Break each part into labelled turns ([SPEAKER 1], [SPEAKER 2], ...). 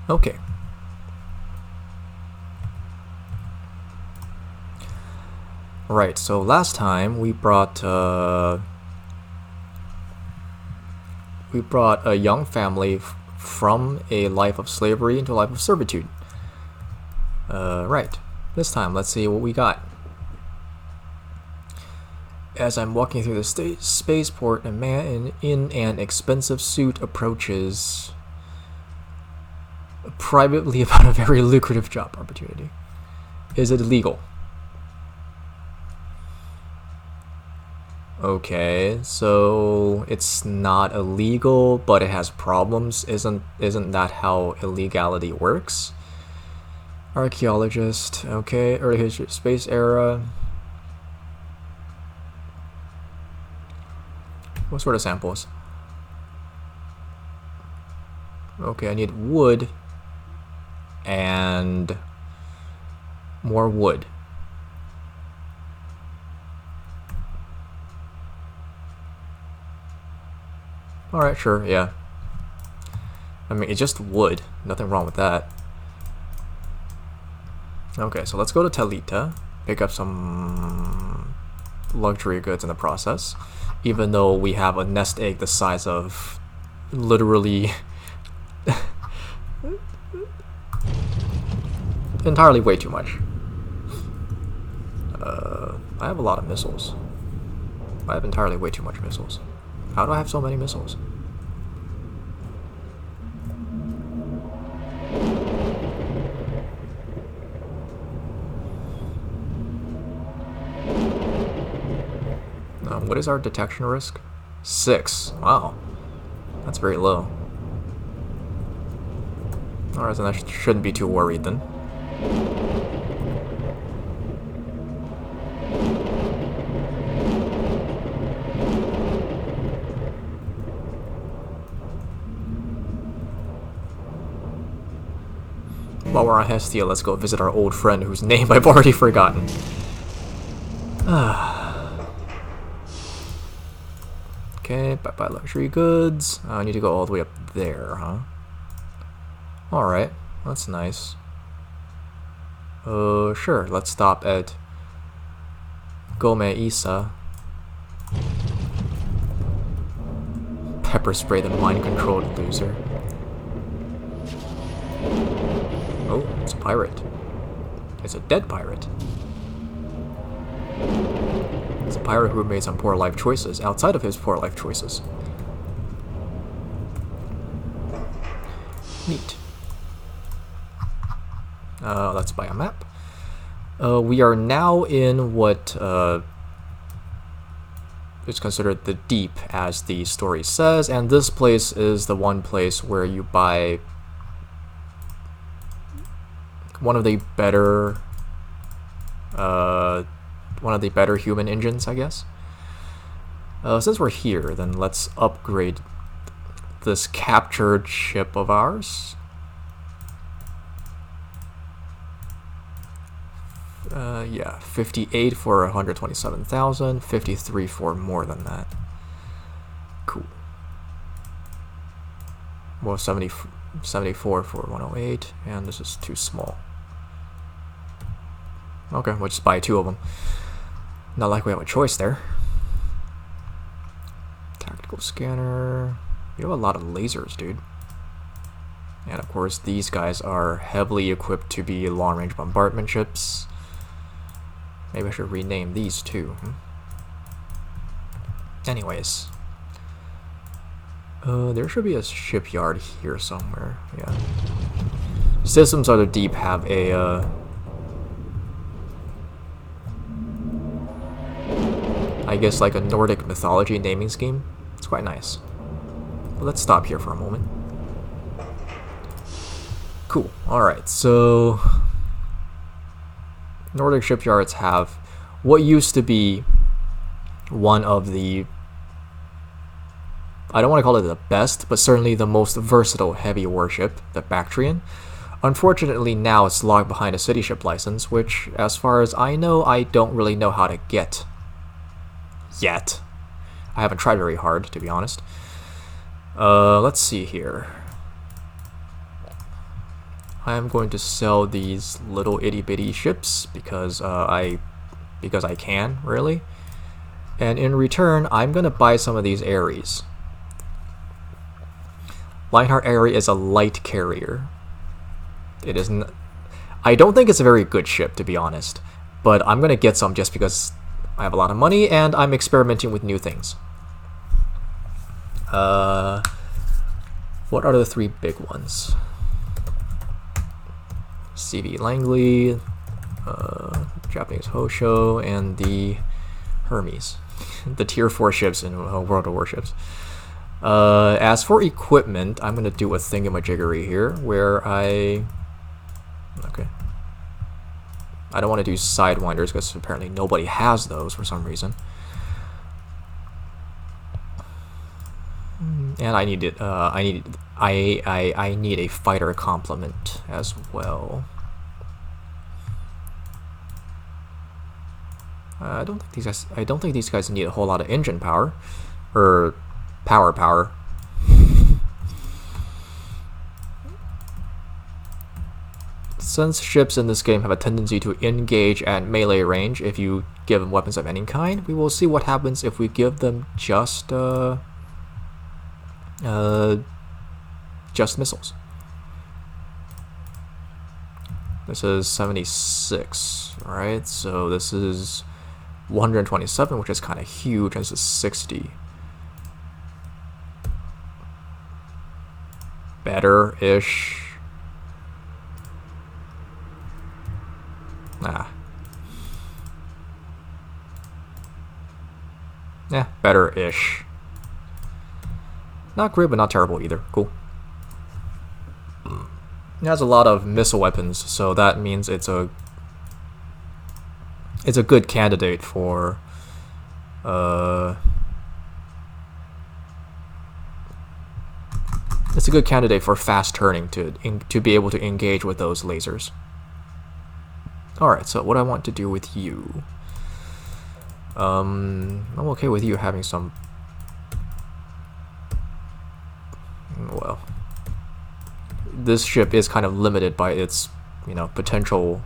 [SPEAKER 1] Okay. Right, so last time we brought a young family from a life of slavery into a life of servitude. Right. This time, let's see what we got. As I'm walking through the spaceport, a man in an expensive suit approaches privately about a very lucrative job opportunity. Is it illegal? Okay, so it's not illegal, but it has problems. Isn't that how illegality works? Archaeologist. Okay, early history, space era. What sort of samples? Okay, I need wood and more wood. Alright, sure, yeah. I mean, it's just wood. Nothing wrong with that. Okay, so let's go to Talita. Pick up some luxury goods in the process. Even though we have a nest egg the size of literally entirely way too much. I have a lot of missiles. I have entirely way too much missiles. How do I have so many missiles? What is our detection risk? 6. Wow. That's very low. Alright, then I shouldn't be too worried then. While we're on Hestia, let's go visit our old friend whose name I've already forgotten. Okay, bye-bye luxury goods. I need to go all the way up there, huh? Alright, that's nice. Sure, let's stop at Gome Isa. Pepper spray the mind-controlled loser. Oh, it's a pirate. It's a dead pirate. It's a pirate who made some poor life choices outside of his poor life choices. Neat. Let's buy a map. We are now in what is considered the deep, as the story says, and this place is the one place where you buy one of the better human engines, I guess. Since we're here, then let's upgrade this captured ship of ours. Yeah, 58 for 127,000, 53 for more than that. Cool. Well, 74 for 108, and this is too small. Okay, we'll just buy 2 of them. Not like we have a choice there. Tactical scanner. You have a lot of lasers, dude. And of course, these guys are heavily equipped to be long-range bombardment ships. Maybe I should rename these too. Anyways. There should be a shipyard here somewhere. Yeah. Systems of the Deep have a, I guess like a Nordic mythology naming scheme. It's quite nice. But let's stop here for a moment. Cool. Alright, so Nordic shipyards have what used to be one of the, I don't want to call it the best, but certainly the most versatile heavy warship, the Bactrian. Unfortunately, now it's locked behind a city ship license, which, as far as I know, I don't really know how to get yet. I haven't tried very hard, to be honest. Let's see here. I'm going to sell these little itty bitty ships because I can, really. And in return, I'm gonna buy some of these Ares. Lionheart Aerie is a light carrier. It isn't. I don't think it's a very good ship, to be honest. But I'm gonna get some just because I have a lot of money and I'm experimenting with new things. What are the three big ones? CV Langley, Japanese Hosho, and the Hermes. The tier 4 ships in World of Warships. As for equipment, I'm going to do a thingamajiggery here where I don't want to do Sidewinders because apparently nobody has those for some reason. And I need it. I need a fighter complement as well. I don't think these guys need a whole lot of engine power, or power. Since ships in this game have a tendency to engage at melee range if you give them weapons of any kind, we will see what happens if we give them just missiles. This is 76, right? So this is 127, which is kind of huge. This is 60. Better-ish. Yeah, better-ish. Not great, but not terrible either. Cool. It has a lot of missile weapons, so that means it's a good candidate for it's a good candidate for fast turning to be able to engage with those lasers. Alright, so what I want to do with you. I'm okay with you having some. Well, this ship is kind of limited by its, potentials.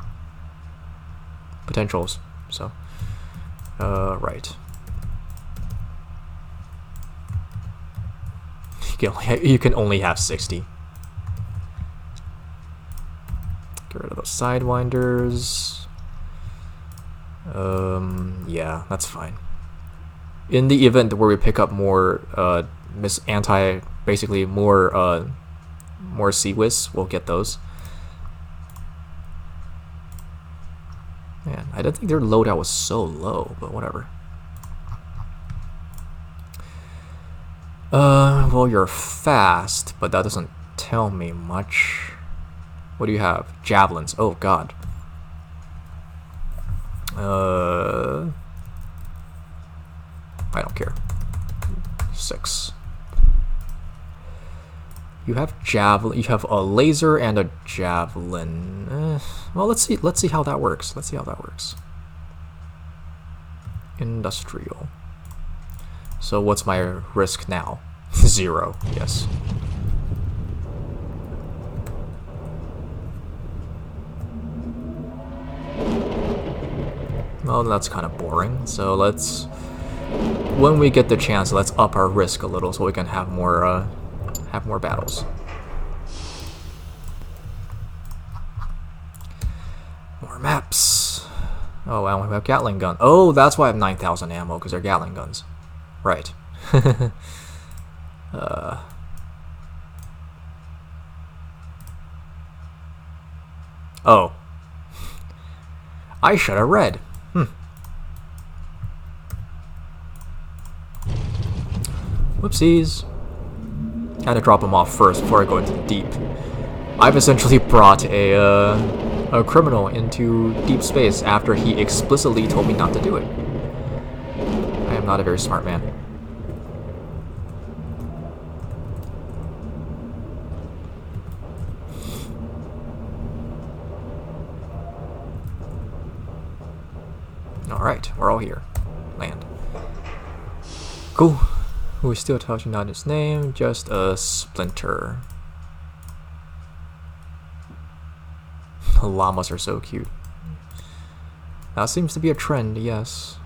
[SPEAKER 1] So, right. You can only have 60. Get rid of those Sidewinders. Yeah, that's fine. In the event where we pick up more basically more CWIS, we'll get those. Man, I didn't think their loadout was so low, but whatever. Well, you're fast, but that doesn't tell me much. What do you have? Javelins. Oh, God. I don't care. 6. You have javelin. You have a laser and a javelin. Well, let's see how that works. Industrial. So what's my risk now? 0. Yes. Well, that's kind of boring. So when we get the chance, let's up our risk a little so we can have more battles. More maps. Oh, wow, we have Gatling gun. Oh, that's why I have 9,000 ammo, because they're Gatling guns. Right. Oh. I should have read. Whoopsies. Had to drop him off first before I go into the deep. I've essentially brought a criminal into deep space after he explicitly told me not to do it. I am not a very smart man. Alright, we're all here. Land. Cool. We still touching on his name, just a splinter. Llamas are so cute. That seems to be a trend, yes.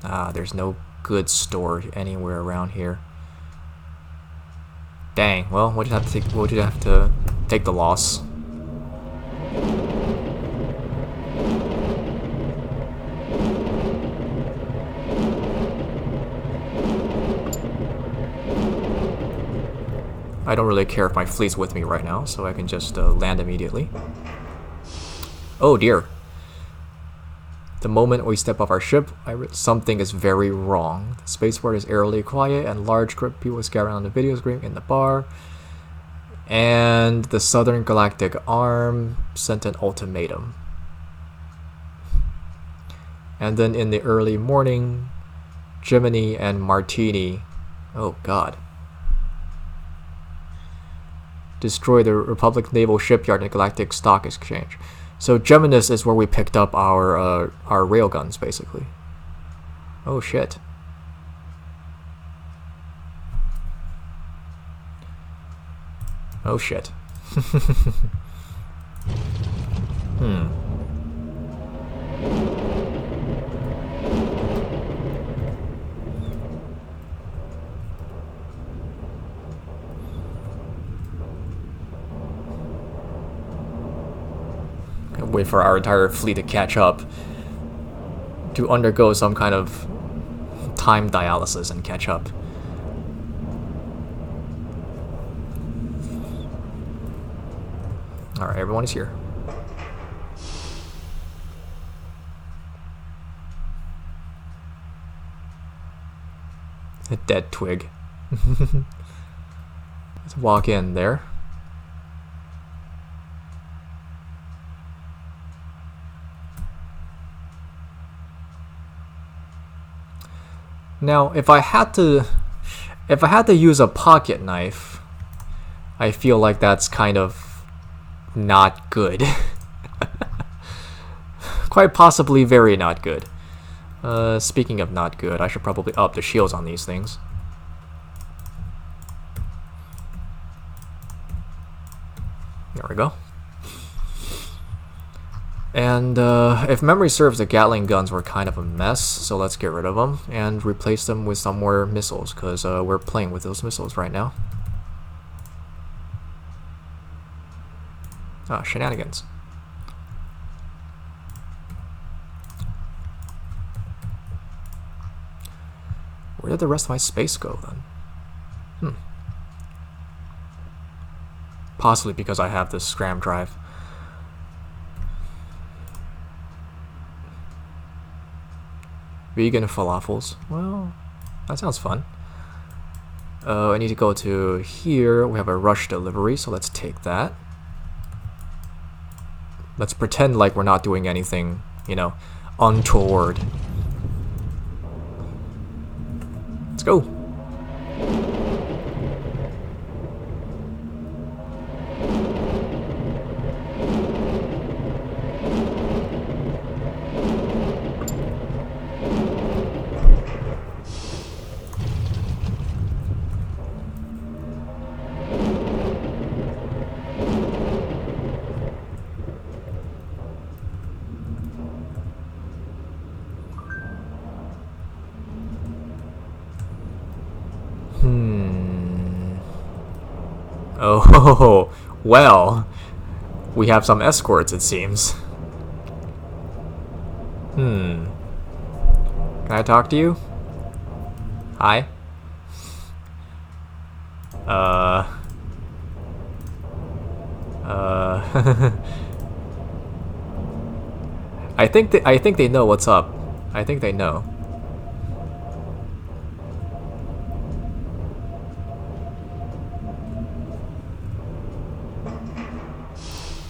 [SPEAKER 1] Ah, there's no goods store anywhere around here. Dang, well, we'll just have to take the loss. I don't really care if my fleet's with me right now, so I can just land immediately. Oh dear. The moment we step off our ship, something is very wrong. The spaceport is eerily quiet, and large group of people scatter on the video screen in the bar. And the Southern Galactic Arm sent an ultimatum. And then in the early morning, Jiminy and Martini, oh god, destroy the Republic Naval Shipyard and Galactic Stock Exchange. So Geminis is where we picked up our railguns, basically. Oh shit. Oh shit. Wait for our entire fleet to catch up, to undergo some kind of time dialysis and catch up. Alright, everyone is here. A dead twig. Let's walk in there. Now, if I had to use a pocket knife, I feel like that's kind of not good. Quite possibly very not good. Speaking of not good, I should probably up the shields on these things. There we go. And if memory serves, the Gatling guns were kind of a mess, so let's get rid of them and replace them with some more missiles, because we're playing with those missiles right now. Ah, shenanigans. Where did the rest of my space go then? Possibly because I have this scram drive. Vegan falafels. Well, that sounds fun. I need to go to here. We have a rush delivery, so let's take that. Let's pretend like we're not doing anything, you know, untoward. Let's go. Oh, well, we have some escorts, it seems. Can I talk to you? Hi? I think they know what's up. I think they know.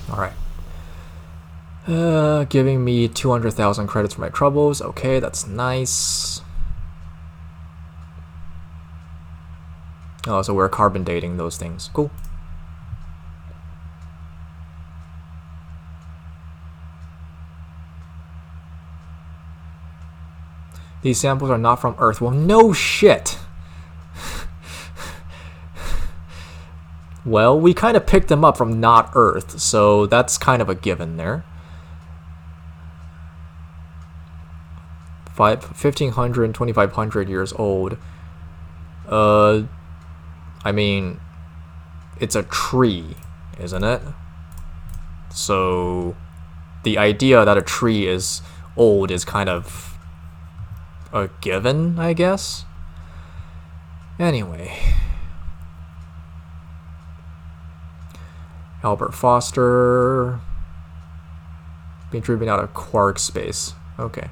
[SPEAKER 1] Alright. Giving me 200,000 credits for my troubles. Okay, that's nice. Oh, so we're carbon dating those things. Cool. These samples are not from Earth. Well, no shit! Well, we kind of picked them up from not Earth, so that's kind of a given there. 1,500 and 2,500 years old. I mean, it's a tree, isn't it? So the idea that a tree is old is kind of a given, I guess. Anyway. Albert Foster. Being driven out of quark space. Okay.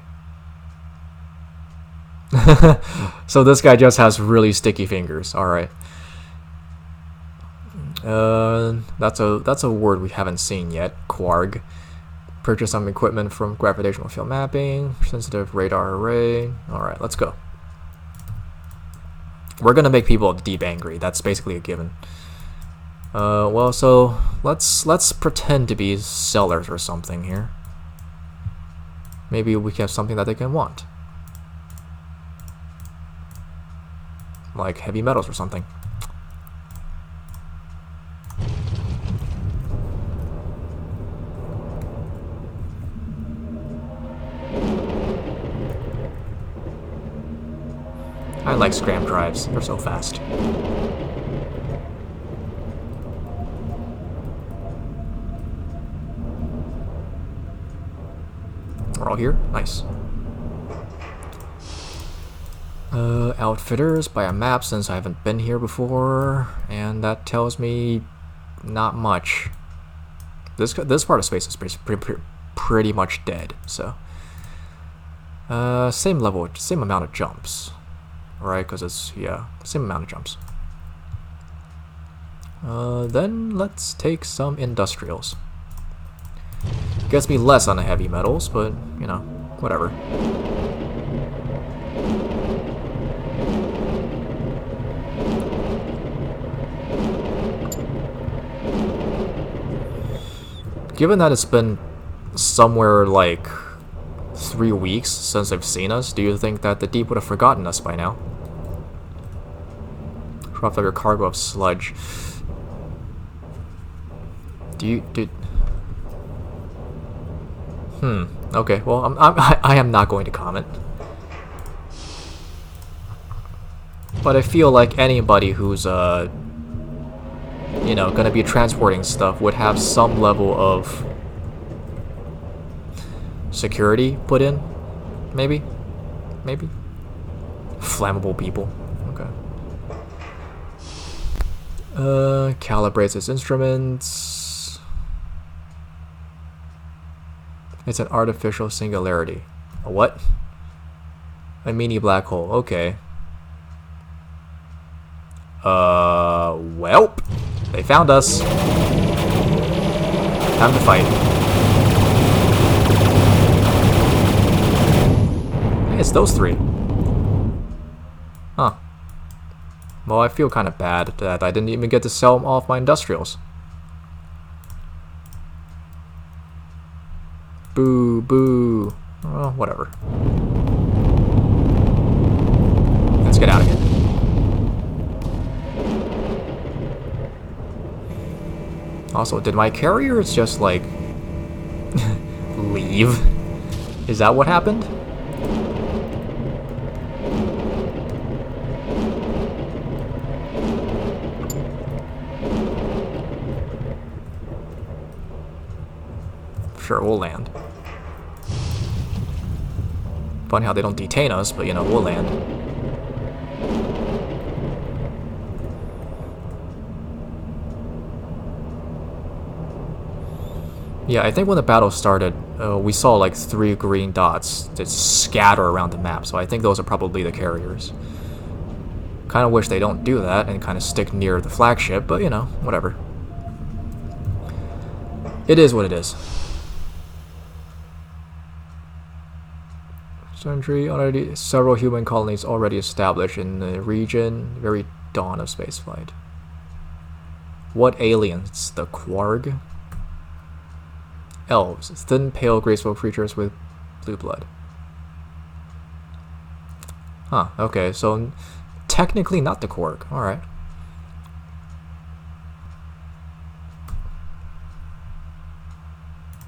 [SPEAKER 1] So this guy just has really sticky fingers. Alright. That's a word we haven't seen yet. Quarg. Purchase some equipment from gravitational field mapping. Sensitive radar array. Alright, let's go. We're gonna make people deep angry. That's basically a given. Well, so let's pretend to be sellers or something here. Maybe we can have something that they can want. Like heavy metals or something. I like scram drives, they're so fast. We're all here? Nice. Outfitters, buy a map since I haven't been here before, and that tells me not much. This part of space is pretty much dead, so. Same level, same amount of jumps. Right, because it's, yeah, same amount of jumps. Then let's take some industrials. Gets me less on the heavy metals, but, you know, whatever. Given that it's been somewhere like 3 weeks since they've seen us, do you think that the Deep would have forgotten us by now? Drop off your cargo of sludge. Okay, well, I am not going to comment. But I feel like anybody who's, you know, gonna be transporting stuff would have some level of security put in. Maybe? Maybe? Flammable people. Okay. Calibrates its instruments. It's an artificial singularity. A what? A mini black hole. Okay. Welp. They found us. Time to fight. Hey, it's those three. Huh. Well, I feel kind of bad that I didn't even get to sell all of my industrials. Boo, boo. Oh, whatever. Let's get out of here. Also, did my carriers just, like, leave? Is that what happened? Sure, we'll land. Funny how they don't detain us, but, you know, we'll land. Yeah, I think when the battle started, we saw like 3 green dots that scatter around the map, so I think those are probably the carriers. Kind of wish they don't do that and kind of stick near the flagship, but you know, whatever. It is what it is. Sundry, already several human colonies already established in the region, very dawn of spaceflight. What aliens? The Quarg? Elves, thin, pale, graceful creatures with blue blood. Huh, okay, so technically not the Quarg, alright.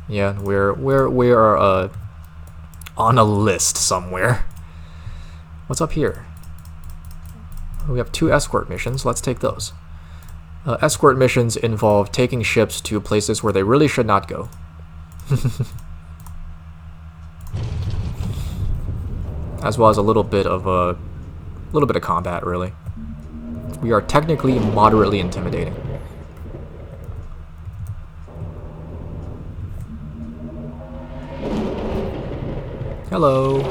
[SPEAKER 1] Yeah, we're on a list somewhere. What's up here? We have 2 escort missions. Let's take those. Escort missions involve taking ships to places where they really should not go. As well as a little bit of combat, really. We are technically moderately intimidating. Hello.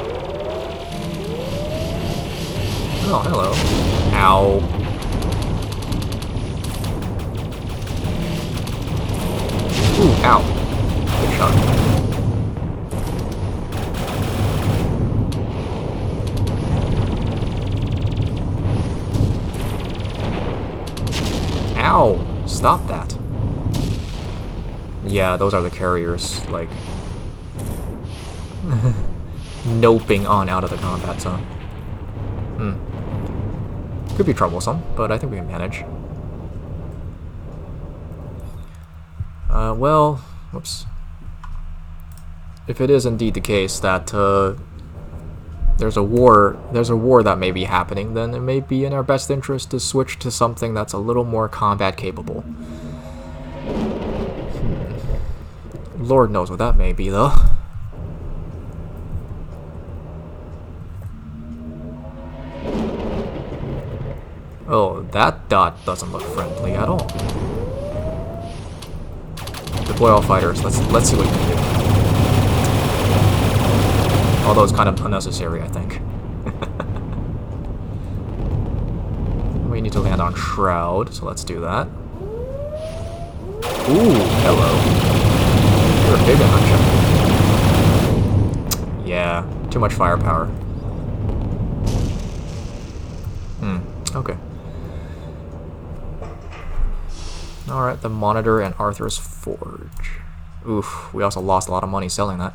[SPEAKER 1] Oh, hello. Ow. Ooh, ow. Good shot. Ow! Stop that. Yeah, those are the carriers, like, noping on out of the combat zone. Could be troublesome, but I think we can manage. Well, whoops. If it is indeed the case that there's a war that may be happening, then it may be in our best interest to switch to something that's a little more combat capable. Lord knows what that may be, though. Oh, that dot doesn't look friendly at all. Deploy all fighters. Let's see what we can do. Although it's kind of unnecessary, I think. We need to land on Shroud, so let's do that. Ooh, hello. You're a big one, aren't you? Yeah, too much firepower. Okay. Alright, the Monitor and Arthur's Forge. Oof, we also lost a lot of money selling that.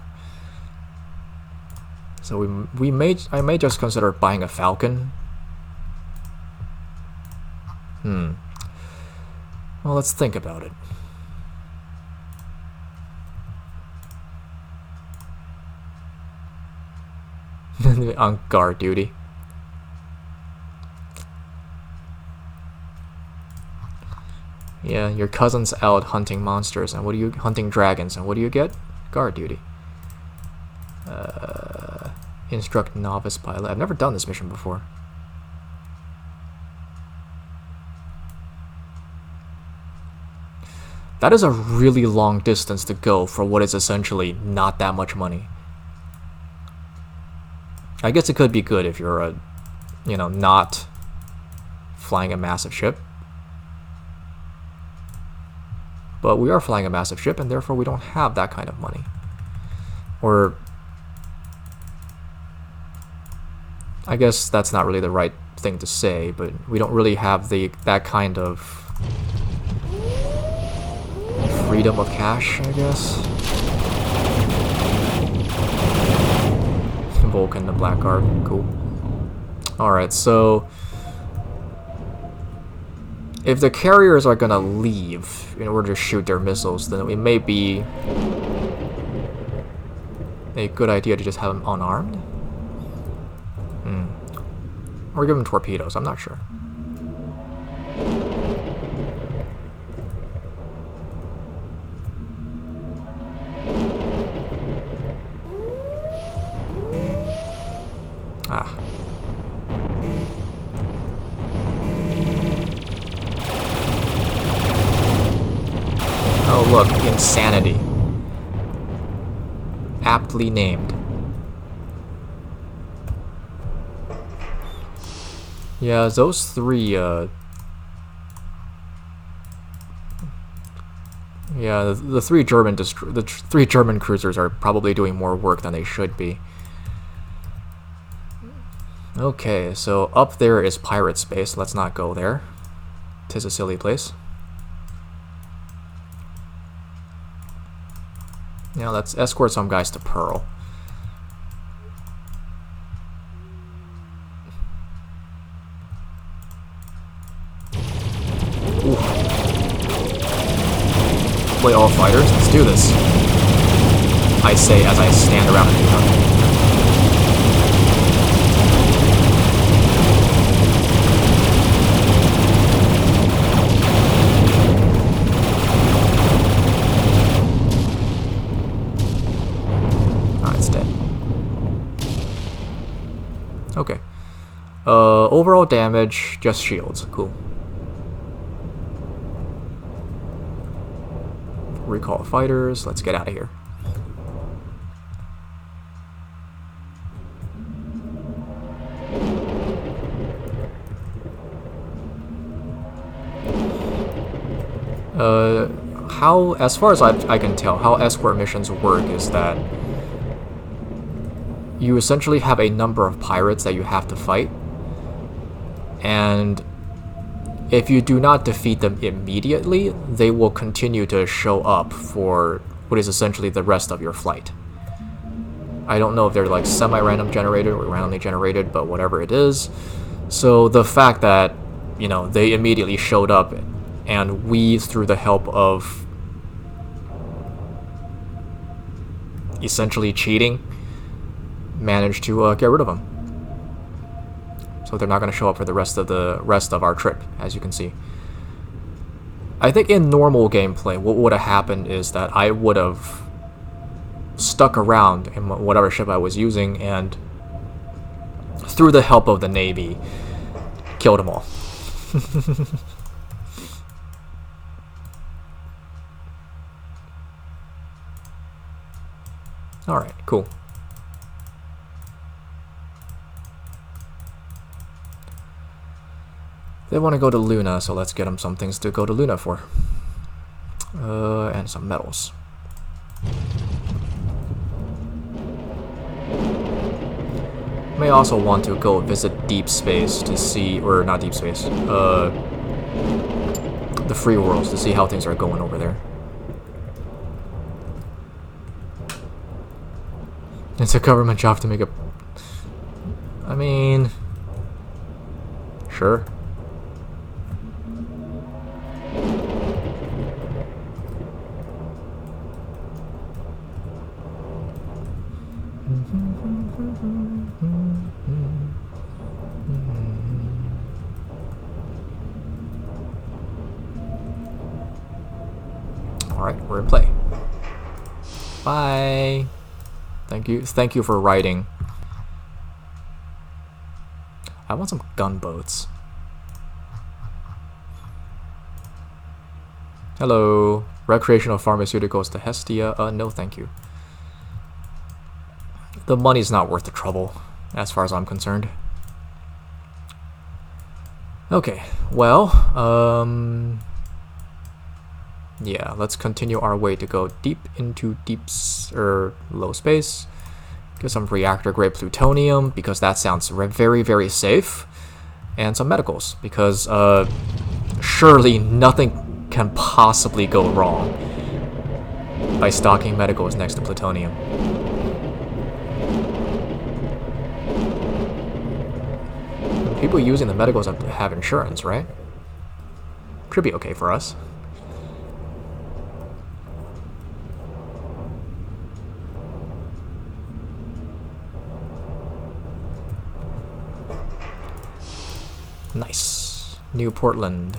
[SPEAKER 1] So I may just consider buying a Falcon. Well, let's think about it. On guard duty. Yeah, your cousin's out hunting monsters, and hunting dragons, and what do you get? Guard duty. Instruct novice pilot. I've never done this mission before. That is a really long distance to go for what is essentially not that much money. I guess it could be good if you're not flying a massive ship. But we are flying a massive ship, and therefore we don't have that kind of money. Or, I guess that's not really the right thing to say, but we don't really have that kind of freedom of cash, I guess. Vulcan, the Black Garb, cool. Alright, so if the carriers are gonna leave in order to shoot their missiles, then it may be a good idea to just have them unarmed. Or give them torpedoes, I'm not sure. Ah. Oh look, insanity. Aptly named. Yeah, those three, yeah, the three German cruisers are probably doing more work than they should be. Okay, so up there is pirate space. Let's not go there. 'Tis a silly place. Now let's escort some guys to Pearl. Ooh. Play all fighters. Let's do this. I say as I stand around and do nothing. It's dead. Okay. Overall damage, just shields. Cool. Recall fighters. Let's get out of here. As far as I can tell, how escort missions work is that you essentially have a number of pirates that you have to fight, and if you do not defeat them immediately, they will continue to show up for what is essentially the rest of your flight. I don't know if they're like semi-random generated or randomly generated, but whatever it is. So the fact that, you know, they immediately showed up and we, through the help of essentially cheating, managed to get rid of them. So they're not going to show up for the rest of our trip, as you can see. I think in normal gameplay, what would have happened is that I would have stuck around in whatever ship I was using and, through the help of the Navy, killed them all. Alright, cool. They want to go to Luna, so let's get them some things to go to Luna for. And some medals. May also want to go visit Deep Space to see, or not Deep Space, the Free Worlds, to see how things are going over there. It's a government job to make a... I mean... Sure. Alright, we're in play. Bye! Thank you for writing. I want some gunboats. Hello. Recreational pharmaceuticals to Hestia. No thank you. The money's not worth the trouble, as far as I'm concerned. Okay, well, yeah, let's continue our way to go deep into low space. Get some reactor-grade plutonium, because that sounds very, very safe. And some medicals, because surely nothing can possibly go wrong by stocking medicals next to plutonium. People using the medicals have insurance, right? Should be okay for us. Nice. New Portland.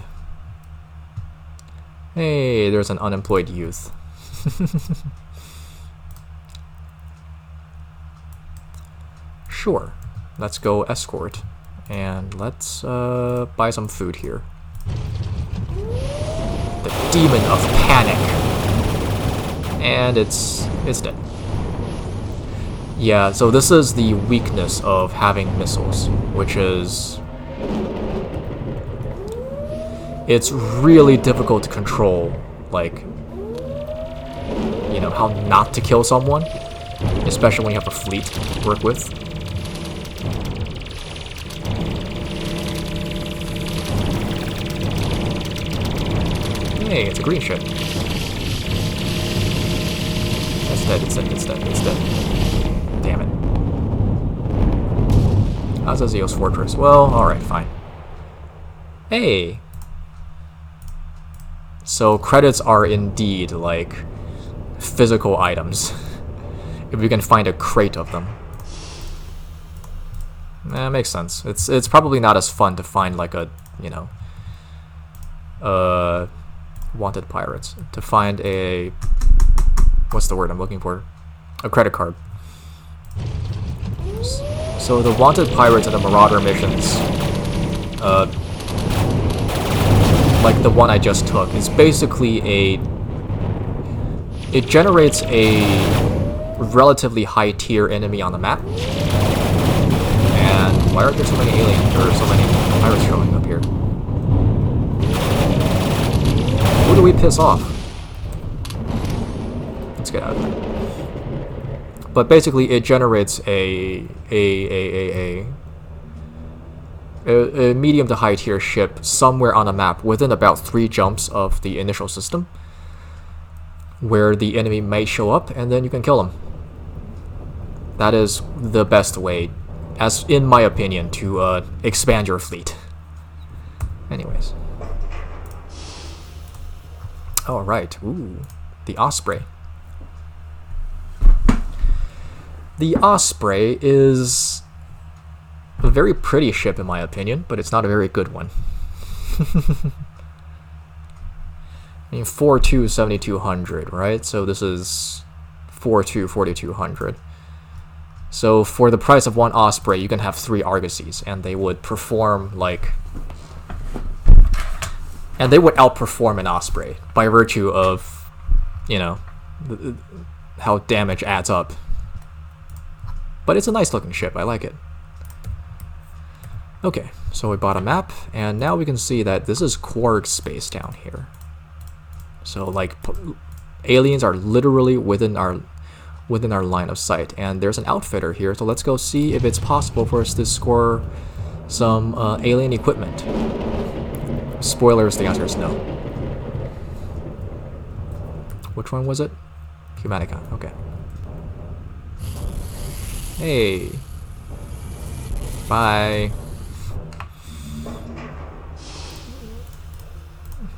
[SPEAKER 1] Hey, there's an unemployed youth. Sure. Let's go escort. And let's buy some food here. The Demon of Panic. And it's dead. Yeah, so this is the weakness of having missiles, which is... It's really difficult to control, like, you know, how not to kill someone, especially when you have a fleet to work with. Hey, it's a green ship. It's dead, it's dead, it's dead, it's dead. Damn it. Azazio's Fortress. Well, alright, fine. Hey! So credits are indeed, like, physical items. if we can find a crate of them. Makes sense. It's probably not as fun to find like a, you know, wanted pirates. To find a, what's the word I'm looking for? A credit card. So the wanted pirates and the marauder missions, like the one I just took, is basically it generates a relatively high tier enemy on the map. And why are there so many aliens or so many pirates showing up here? Who do we piss off? Let's get out of here. But basically, it generates a medium to high tier ship somewhere on the map within about 3 jumps of the initial system, where the enemy may show up, and then you can kill them. That is the best way, as in my opinion, to expand your fleet. Anyways. Alright, ooh, the Osprey. The Osprey is a very pretty ship in my opinion, but it's not a very good one. I mean, 4.2 7200, right? So this is 4.2 4200. So for the price of one Osprey, you can have 3 Argosies, and they would perform like... And they would outperform an Osprey by virtue of, you know, how damage adds up. But it's a nice looking ship, I like it. Okay, so we bought a map, and now we can see that this is Quark space down here. So like, aliens are literally within our line of sight, and there's an outfitter here, so let's go see if it's possible for us to score some alien equipment. Spoilers, the answer is no. Which one was it? Humanica, okay. Hey. Bye.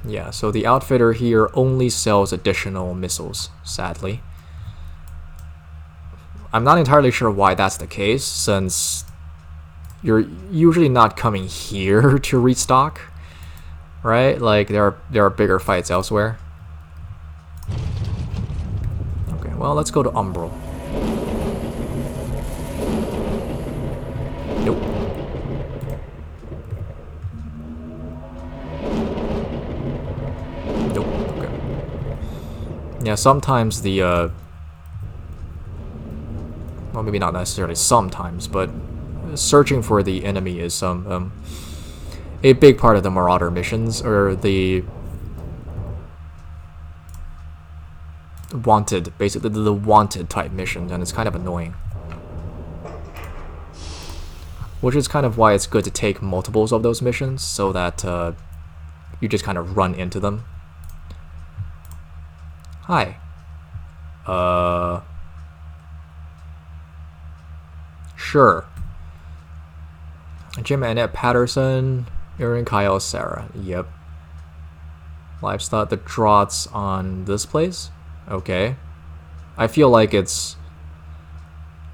[SPEAKER 1] Yeah, so the outfitter here only sells additional missiles, sadly. I'm not entirely sure why that's the case, since you're usually not coming here to restock, right? Like, there are bigger fights elsewhere. Okay, well, let's go to Umbral. Nope. Nope, okay. Yeah, sometimes the, well, maybe not necessarily sometimes, but searching for the enemy is a big part of the Marauder missions, or the wanted, basically the wanted type missions, and it's kind of annoying. Which is kind of why it's good to take multiples of those missions, so that you just kind of run into them. Hi. Sure. Jim Annette Patterson, Erin Kyle Sarah. Yep. Livestock, the draughts on this place? Okay. I feel like it's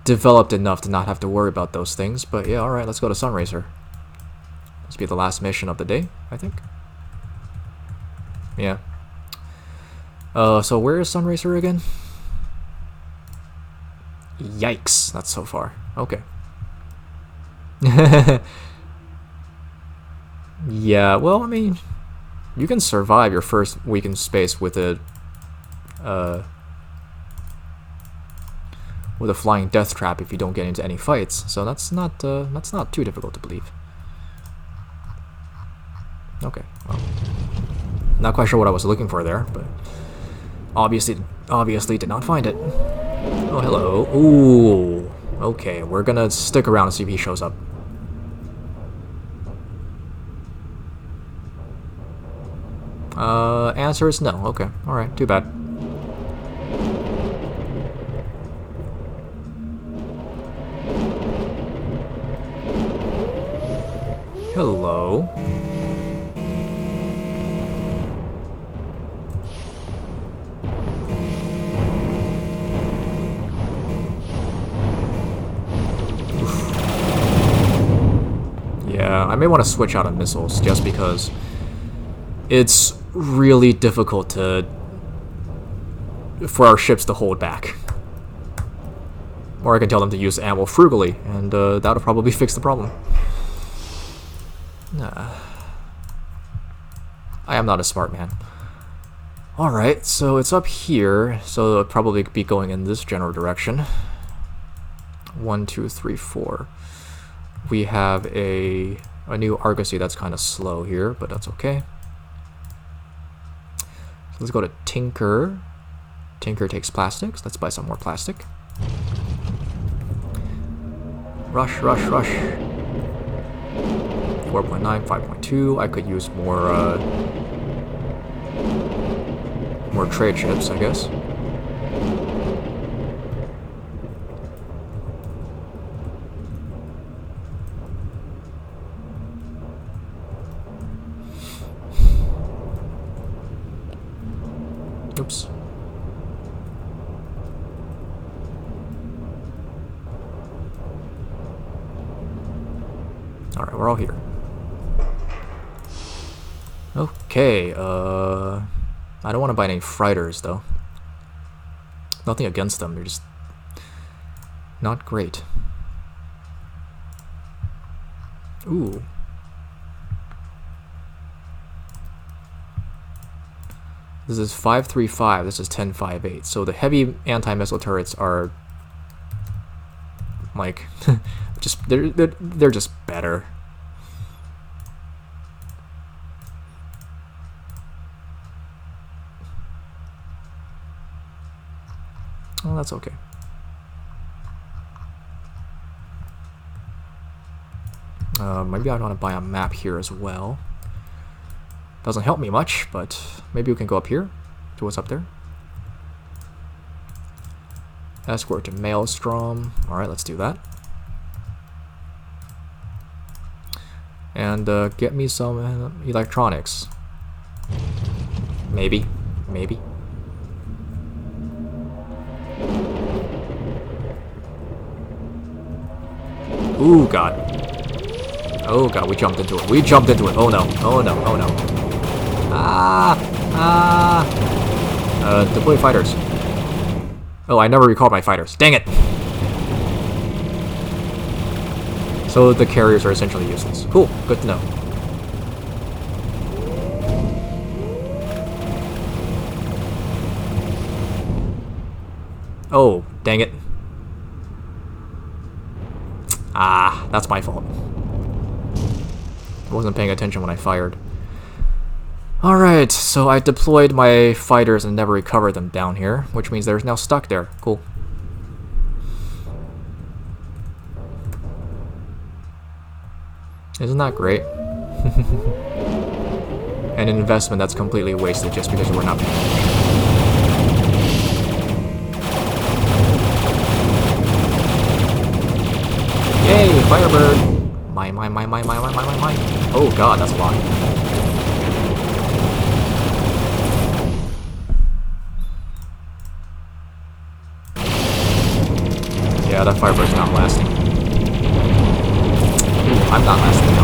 [SPEAKER 1] developed enough to not have to worry about those things, but yeah, alright, let's go to Sunracer. This will be the last mission of the day, I think. Yeah. So where is Sunracer again? Yikes, that's so far. Okay. Yeah, well, I mean, you can survive your first week in space with a flying death trap if you don't get into any fights. So that's not too difficult to believe. Okay, well, not quite sure what I was looking for there, but obviously did not find it. Oh, hello. Ooh. Okay, we're gonna stick around and see if he shows up. Answer is no. Okay, alright, too bad. Hello. Yeah, I may want to switch out of missiles just because it's really difficult for our ships to hold back. Or I can tell them to use ammo frugally, and that'll probably fix the problem. I am not a smart man. Alright, so it's up here, so it'll probably be going in this general direction. 1, 2, 3, 4. We have a new Argosy that's kind of slow here, but that's okay. So let's go to Tinker. Tinker takes plastics. Let's buy some more plastic. Rush, rush, rush. 4.9, 5.2. I could use more trade ships, I guess. Oops. Alright, we're all here. Okay, I don't want to buy any freighters, though. Nothing against them, they're just not great. Ooh. This is 535, this is 1058. So the heavy anti-missile turrets are like just they're just better. Well, that's okay. Maybe I want to buy a map here as well. Doesn't help me much, but maybe we can go up here to what's up there. Escort to Maelstrom. Alright, let's do that. And get me some electronics. Maybe. Maybe. Ooh, God. Oh, God, we jumped into it. We jumped into it. Oh, no. Oh, no. Oh, no. Deploy fighters. Oh, I never recalled my fighters. Dang it! So the carriers are essentially useless. Cool. Good to know. Oh, dang it. Ah, that's my fault. I wasn't paying attention when I fired. Alright, so I deployed my fighters and never recovered them down here, which means they're now stuck there. Cool. Isn't that great? An investment that's completely wasted just because we're not paying attention. Yay, Firebird! Mine. Oh God, that's a lot. Yeah, that Firebird's not lasting. Ooh, I'm not lasting much.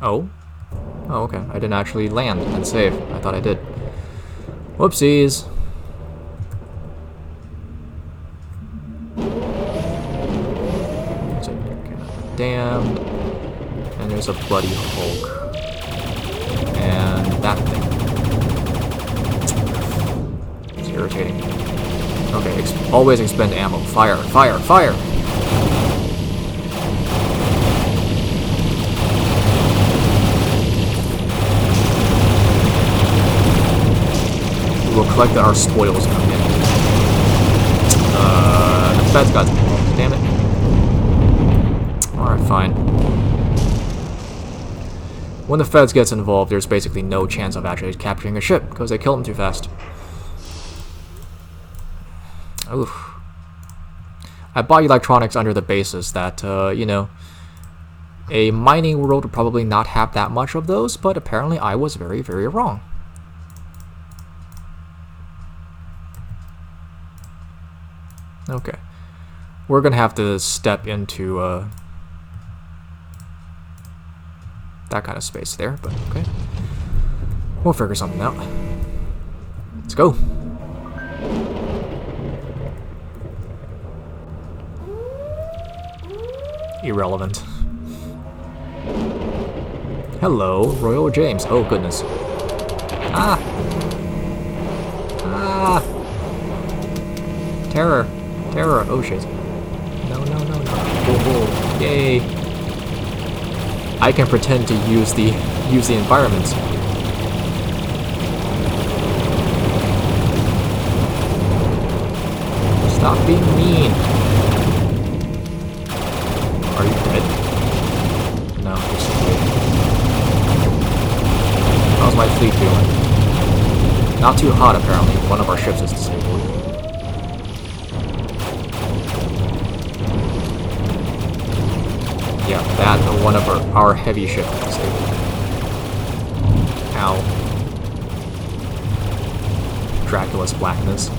[SPEAKER 1] Oh? Oh, okay. I didn't actually land and save. I thought I did. Whoopsies. Damned. And there's a bloody Hulk. And that thing. It's irritating. Okay, always expend ammo. Fire, fire, fire! We'll collect our spoils in a minute. The Feds got involved. Damn it. Alright, fine. When the Feds gets involved, there's basically no chance of actually capturing a ship, because they kill them too fast. Oof. I bought electronics under the basis that, you know, a mining world would probably not have that much of those, but apparently I was very, very wrong. Okay. we're gonna have to step into that kind of space there, but okay. We'll figure something out. Let's go. Irrelevant. Hello, Royal James. Oh, goodness. Ah! Ah! Terror. Terror. Oh, shit. No, no, no, no. Oh, yay. I can pretend to use the environment. Stop being mean. Are you dead? No, you're still dead. How's my fleet doing? Not too hot, apparently. One of our ships is disabled. Yeah, that and one of our heavy ship is disabled. Ow. Dracula's Blackness.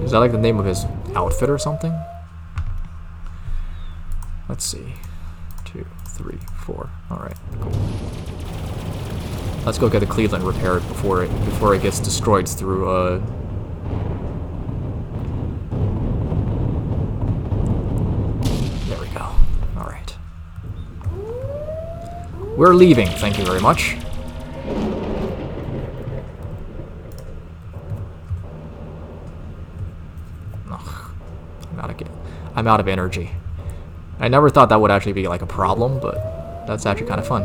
[SPEAKER 1] Is that like the name of his outfit or something? Let's see. 2, 3, 4. Alright, cool. Let's go get the Cleveland repaired before it gets destroyed through there we go. Alright. We're leaving, thank you very much. Ugh. I'm out of energy. I never thought that would actually be like a problem, but that's actually kind of fun.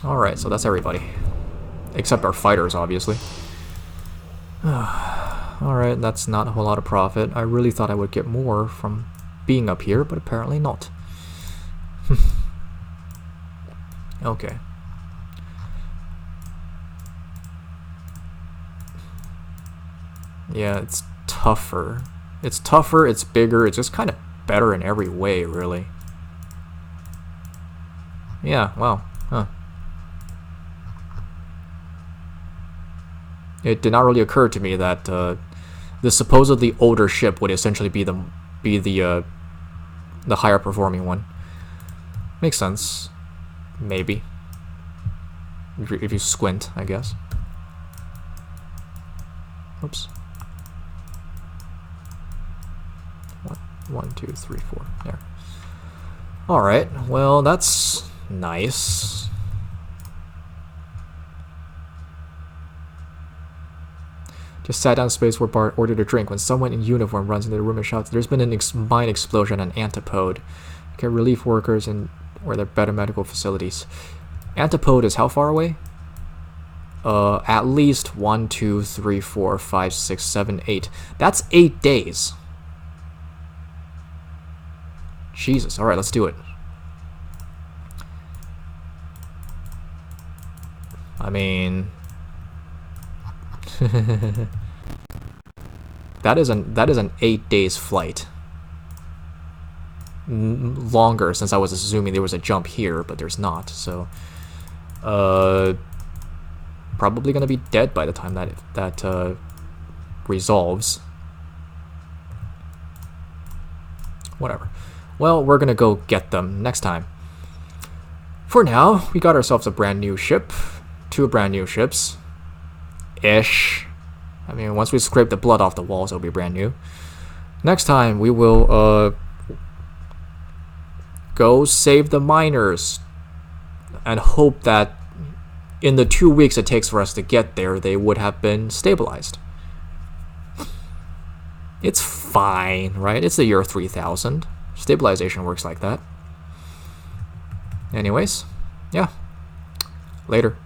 [SPEAKER 1] Alright, so that's everybody. Except our fighters, obviously. Alright, that's not a whole lot of profit. I really thought I would get more from being up here, but apparently not. Okay. Yeah, it's tougher. It's tougher, it's bigger, it's just kind of better in every way, really. Yeah, wow. Huh. It did not really occur to me that the supposedly older ship would essentially be the higher performing one. Makes sense. Maybe. If you squint, I guess. Oops. 1, 2, 3, 4. There. Alright, well, that's nice. Just sat down space where Bart ordered a drink when someone in uniform runs into the room and shouts, "There's been a mine explosion on Antipode. Get relief workers and where there are better medical facilities." Antipode is how far away? At least 1, 2, 3, 4, 5, 6, 7, 8. That's 8 days. Jesus. Alright, let's do it. I mean... that is an 8 days flight. Longer, since I was assuming there was a jump here, but there's not, so... probably gonna be dead by the time that resolves. Whatever. Well, we're gonna go get them next time. For now, we got ourselves a brand new ship. 2 brand new ships. Ish. I mean, once we scrape the blood off the walls, it'll be brand new. Next time, we will, go save the miners. And hope that in the 2 weeks it takes for us to get there, they would have been stabilized. It's fine, right? It's the year 3000. Stabilization works like that. Anyways, yeah. Later.